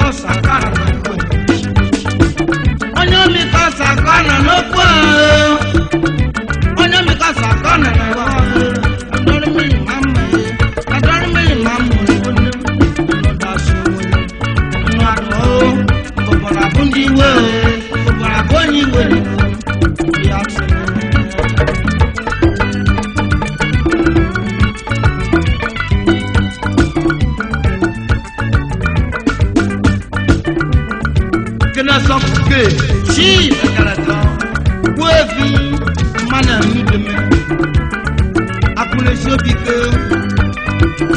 kosa kana onye mi kosa kana no kwa onye mi kosa kana no adore mi mama no daso no ado bobora bundi we bobora boni we ya que si caractère wevi mana ni deme akule sobi ke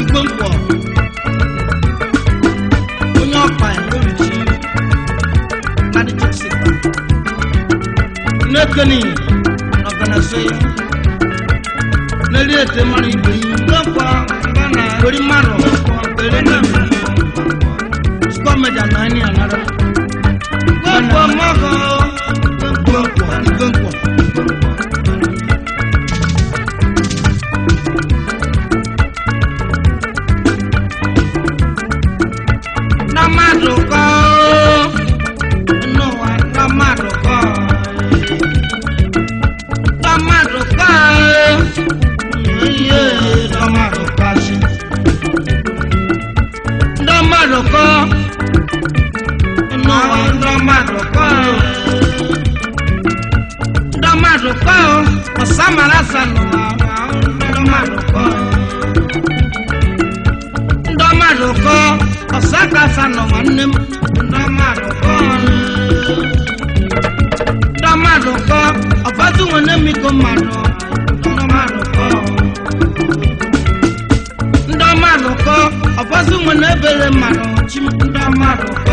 igbonpo onyo pa lori ti na di toxic nekani organization neli ete mari gbe igbonpo bana ori maro pere na sko meja na ni anara Gompo mago, gompo. Namadogo, no one namadogo. Namadogo, yeah, namadogo. Namadogo, osamarasa no Namadogo, osakasa no manem Namadogo, ofatu wonemi komado Namadogo, ofatu wonebere maro chim Namadogo.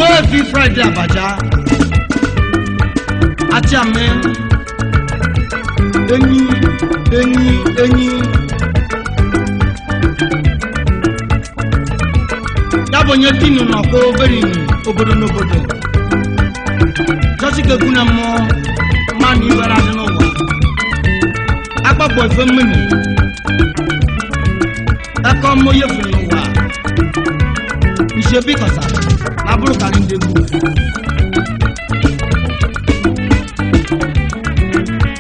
every Friday Abaja. Atiame. Enyi. Yabonye tinu no ko beri obodo n'obodo. Josi ke guna mo mani wera no wa. Agbagbo ife mmini. Eko mo ye fun no wa. Ise bi kosa na buru kan ndebu.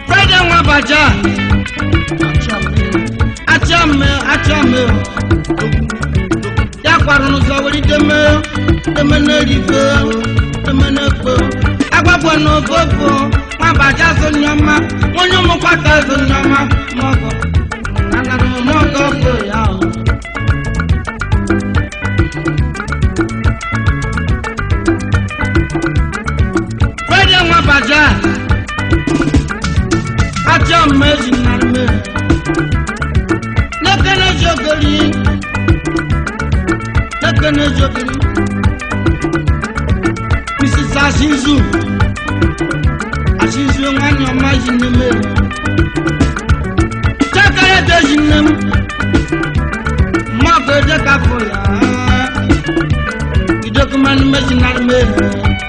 Friday wa Abaja. Achame. Ya kwaru so wori deme na rife, deme na po. Agbagbo no fofo, wa Abaja so nyoma, wonyo mo kwata so nyoma, mogo. Nana no mogo ko ya o. Friday wa Abaja. Achame jinarme. Nakana jogeri Mrs. Ashizu ngani omajine me Chakare dejinem Mako de kafoya Idokuman mejinal me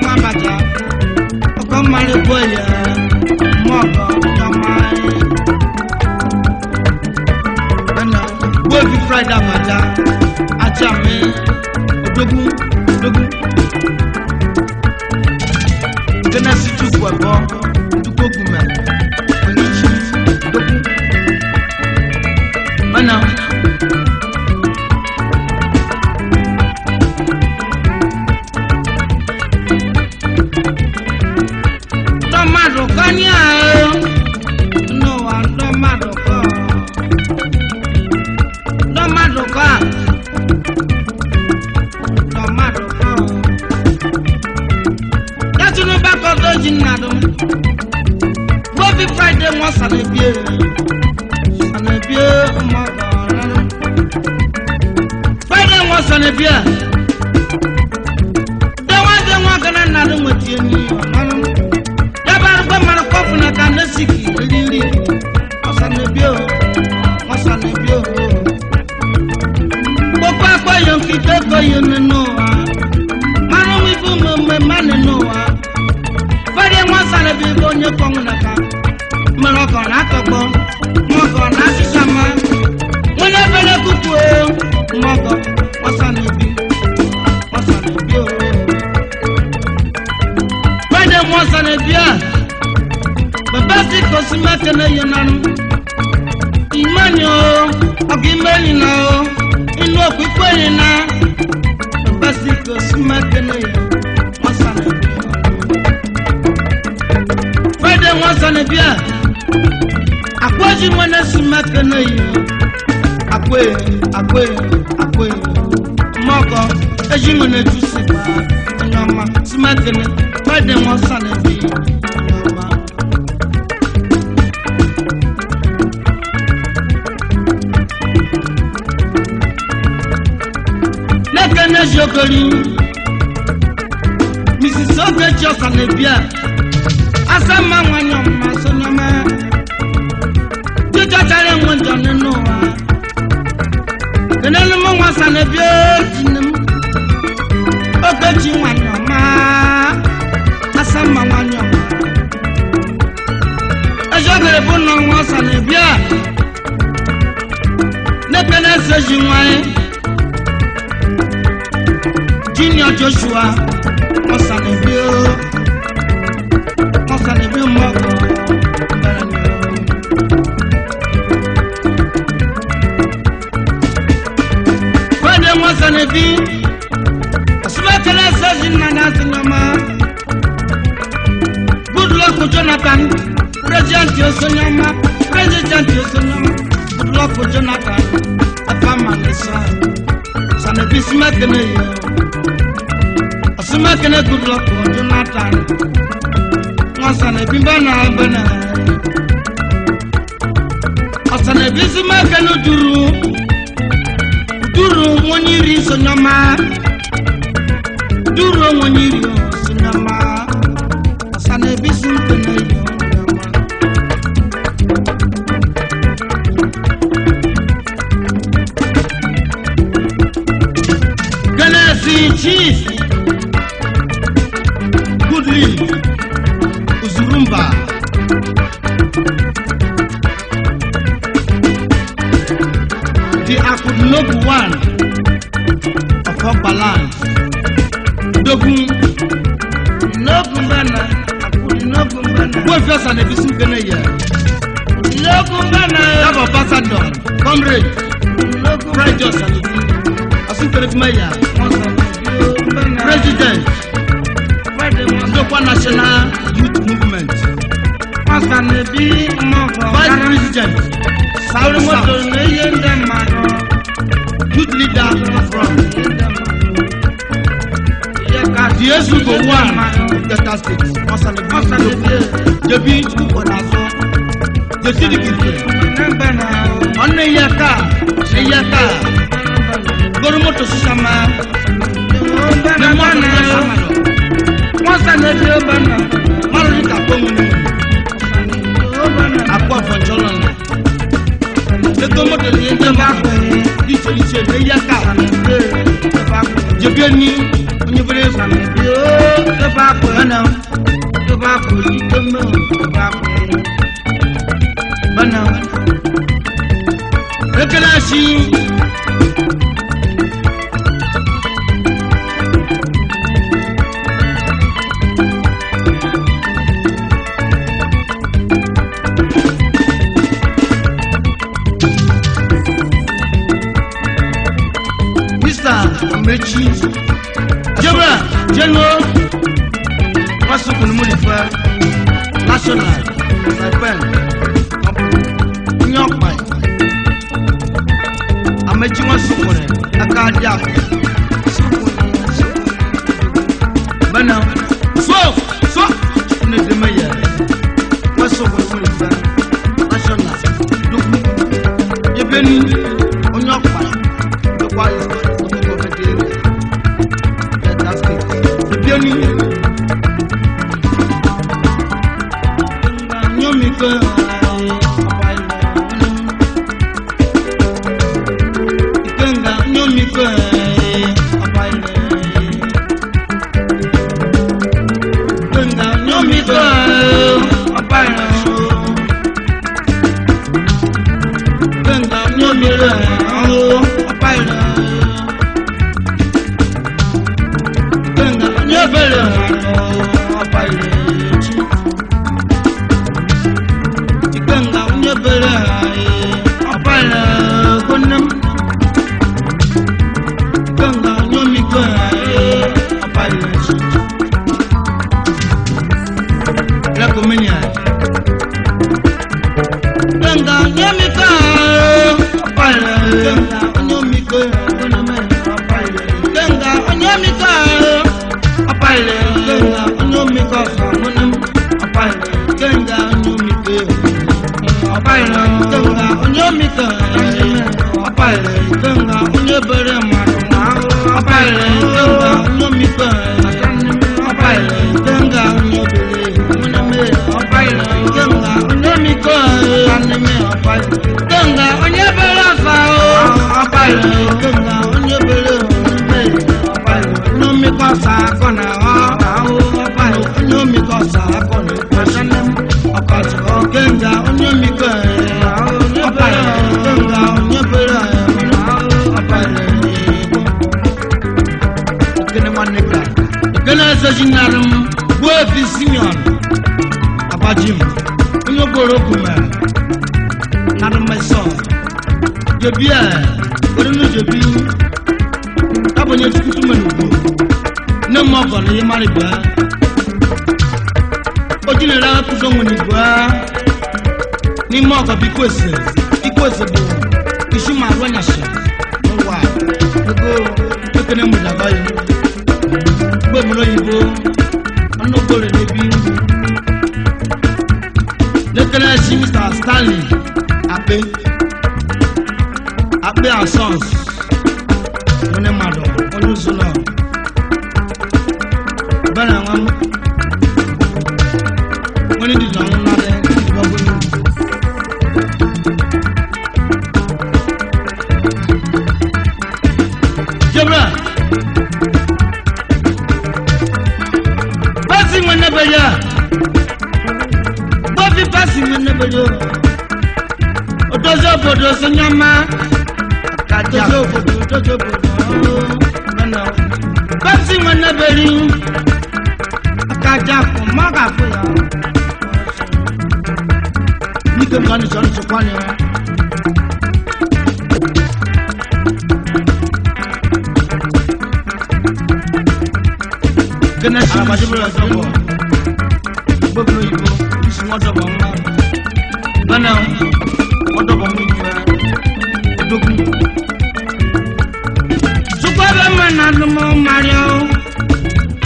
Mabaja Okomari boya Moko Kamai Ana Wevi Friday Abaja Achame Dogu Genesis to Wabo to Goguma Dogu Mana Tomado Kanya No one Tomado Bobby Friday was an abuse, Friday was an abuse. There was the one another with you. Never remember a coffin at the city. Was an abuse. Papa, young people, you know. Man, Noah. Friday was an abuse on your community. Morocco, Nakapo, Moko, Nakisama. Whenever I could do Moko, was an abuse. Friday was an abuse. But basic was making a Yunan. Emmanuel, Ogimelina, in what we put in now. Basic was making a Friday was an abuse. Akwaji mwana sumaka na yo. Akwe. Moko, eji mwana tusipa. Nyama, sumaka na. Friday was an abuse. Nyama. Nekana jokoli. Mrs. Sobe just an abuse. Asama mwanyama sonyama. Jujatare mwanjane noa. Kenelu mwasa nebye jinem. Obeji mwanyama. Asama mwanyama. Ejogere bono mwasa nebye. Nepene seji mwae. Junior Joshua. Mwasa nebye. Friday was an abuse. Good luck with Jonathan, President Yosonyama. Good luck with Jonathan. A family son. Sanabi Smakene. A Smakene, good luck with Jonathan. Sanabi Bana. A Sanabi Smakene Duru Moniri Sonyama. duro wonyiri sinama asana bisu tene Chief Goodly Uzurumba the Akudnobu one of Okbaland Dogun Nogumbana Akudnogumbana One first and a visit Benaya Nogumbana Have ambassador comrade Precious and Asupere Maya President Ndokwa National Youth Movement Vice President Youth Leader from the Esugo one Delta State Debi Ukonazo the city Onne Yaka Goromoto Susama Marika Pomuni Akwa Fonjolana the Gomoto Yaka Ito Yaka Jebeni Universe Bana Rekalashi Mechi Jebra General Wasukun Mulifa National Saipan Nyokpai Amechi Wasukune Akadia Bana So Nedemaya Wasukun Mulifa National Yebeni Nyokpai The quiet Mr. Stanley Ape and Sons Onemado Onusuna belia bobi pasi mene belio odozo bodo sonyama kaja odozo bodo bana pasi mene beli kaja ko maga fo ya ni ke mani so kwani Gana shi ma dibra sabo boblo yibo isi modo bomma bana modo bommi fa dogu sukwaba mananu mo mario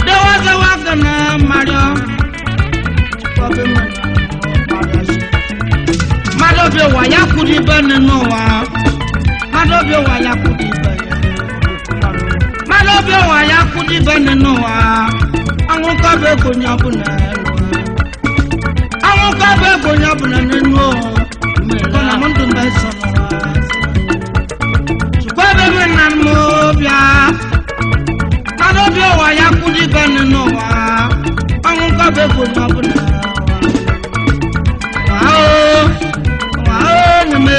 dewa kana mario sukwaba mananu madobe wa yakudi banano wa madobe wa yakudi madobe wa yakudi banano wa àwọn ka be ko nyabuna àwọn ka be ko nyabuna nenu me na mundu ndai sono wa be me nan mo bia kado bi wa yakudi baneno wa àwọn ka be ko nyabuna wa ni me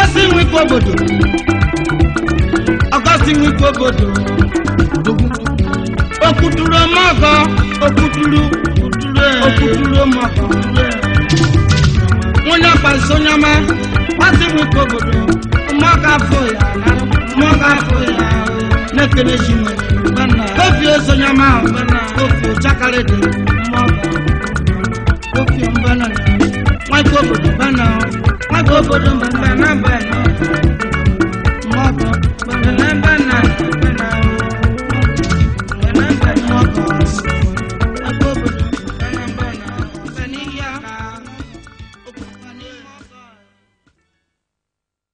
asi wi ko bodo Augustine Wipobodo Okuturo maga okuturo maga Wona pa sonyama Asi Wipobodo maga foya nekene shime bana kofi sonyama bana kofi chakalede maga kofi bana Wipobodo bana